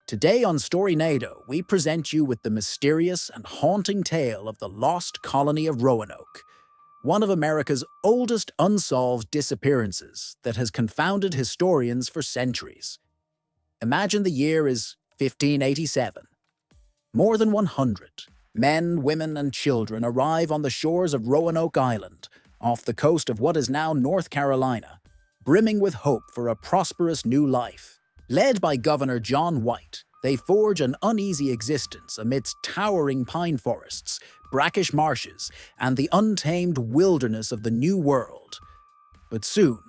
Today on Storynado, we present you with the mysterious and haunting tale of the lost colony of Roanoke, one of America's oldest unsolved disappearances that has confounded historians for centuries. Imagine the year is 1587. More than 100 men, women, and children arrive on the shores of Roanoke Island, off the coast of what is now North Carolina, brimming with hope for a prosperous new life. Led by Governor John White, they forge an uneasy existence amidst towering pine forests, brackish marshes, and the untamed wilderness of the New World. But soon,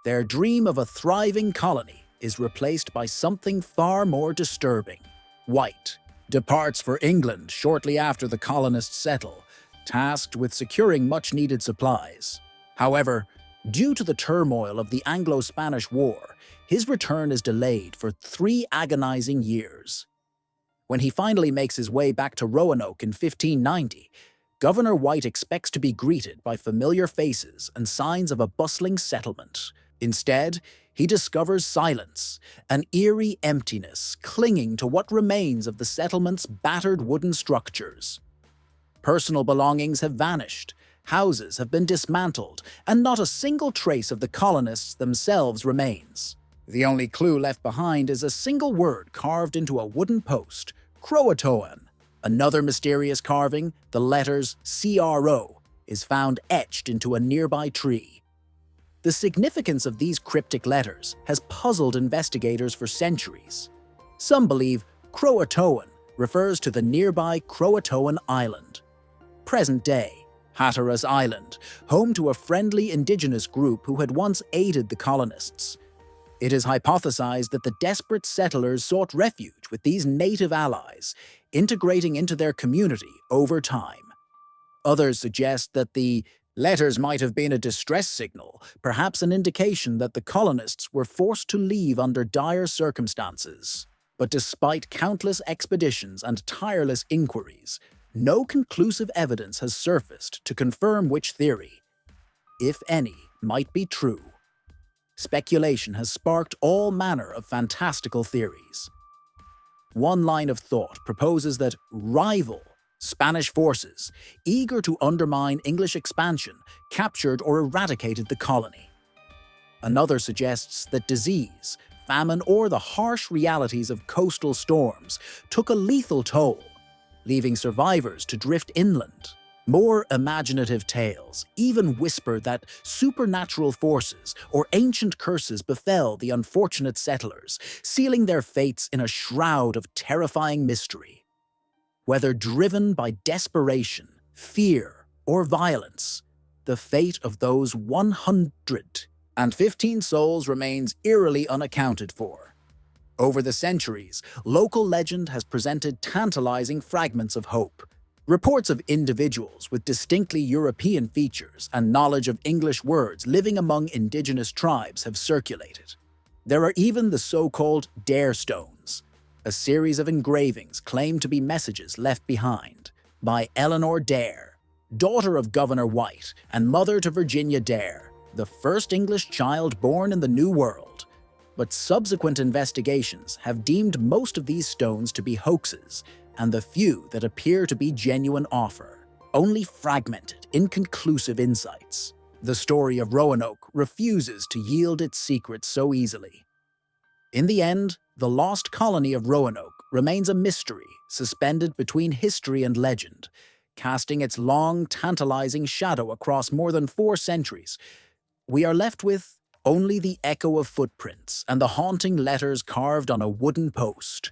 their dream of a thriving colony is replaced by something far more disturbing. White departs for England shortly after the colonists settle, tasked with securing much-needed supplies. However, due to the turmoil of the Anglo-Spanish War, his return is delayed for 3 agonizing years. When he finally makes his way back to Roanoke in 1590, Governor White expects to be greeted by familiar faces and signs of a bustling settlement. Instead, he discovers silence, an eerie emptiness clinging to what remains of the settlement's battered wooden structures. Personal belongings have vanished, houses have been dismantled, and not a single trace of the colonists themselves remains. The only clue left behind is a single word carved into a wooden post, Croatoan. Another mysterious carving, the letters CRO, is found etched into a nearby tree. The significance of these cryptic letters has puzzled investigators for centuries. Some believe Croatoan refers to the nearby Croatoan Island. Present day, Hatteras Island, home to a friendly indigenous group who had once aided the colonists. It is hypothesized that the desperate settlers sought refuge with these native allies, integrating into their community over time. Others suggest that the letters might have been a distress signal, perhaps an indication that the colonists were forced to leave under dire circumstances. But despite countless expeditions and tireless inquiries, no conclusive evidence has surfaced to confirm which theory, if any, might be true. Speculation has sparked all manner of fantastical theories. One line of thought proposes that rival Spanish forces, eager to undermine English expansion, captured or eradicated the colony. Another suggests that disease, famine, or the harsh realities of coastal storms took a lethal toll, leaving survivors to drift inland. More imaginative tales even whisper that supernatural forces or ancient curses befell the unfortunate settlers, sealing their fates in a shroud of terrifying mystery. Whether driven by desperation, fear, or violence, the fate of those 115 souls remains eerily unaccounted for. Over the centuries, local legend has presented tantalizing fragments of hope. Reports of individuals with distinctly European features and knowledge of English words living among indigenous tribes have circulated. There are even the so-called Dare Stones, a series of engravings claimed to be messages left behind by Eleanor Dare, daughter of Governor White and mother to Virginia Dare, the first English child born in the New World. But subsequent investigations have deemed most of these stones to be hoaxes, and the few that appear to be genuine offer only fragmented, inconclusive insights. The story of Roanoke refuses to yield its secrets so easily. In the end, the lost colony of Roanoke remains a mystery suspended between history and legend, casting its long, tantalizing shadow across more than 4 centuries. We are left with only the echo of footprints and the haunting letters carved on a wooden post.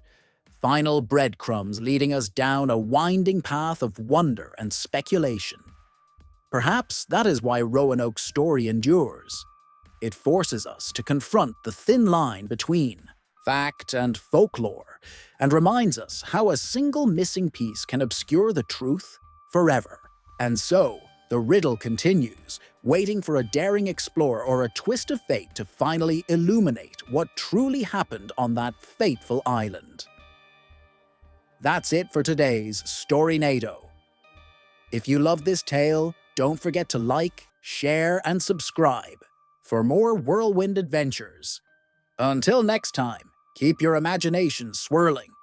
Final breadcrumbs leading us down a winding path of wonder and speculation. Perhaps that is why Roanoke's story endures. It forces us to confront the thin line between fact and folklore, and reminds us how a single missing piece can obscure the truth forever. And so, the riddle continues, waiting for a daring explorer or a twist of fate to finally illuminate what truly happened on that fateful island. That's it for today's Storynado. If you love this tale, don't forget to like, share, and subscribe for more whirlwind adventures. Until next time, Keep your imagination swirling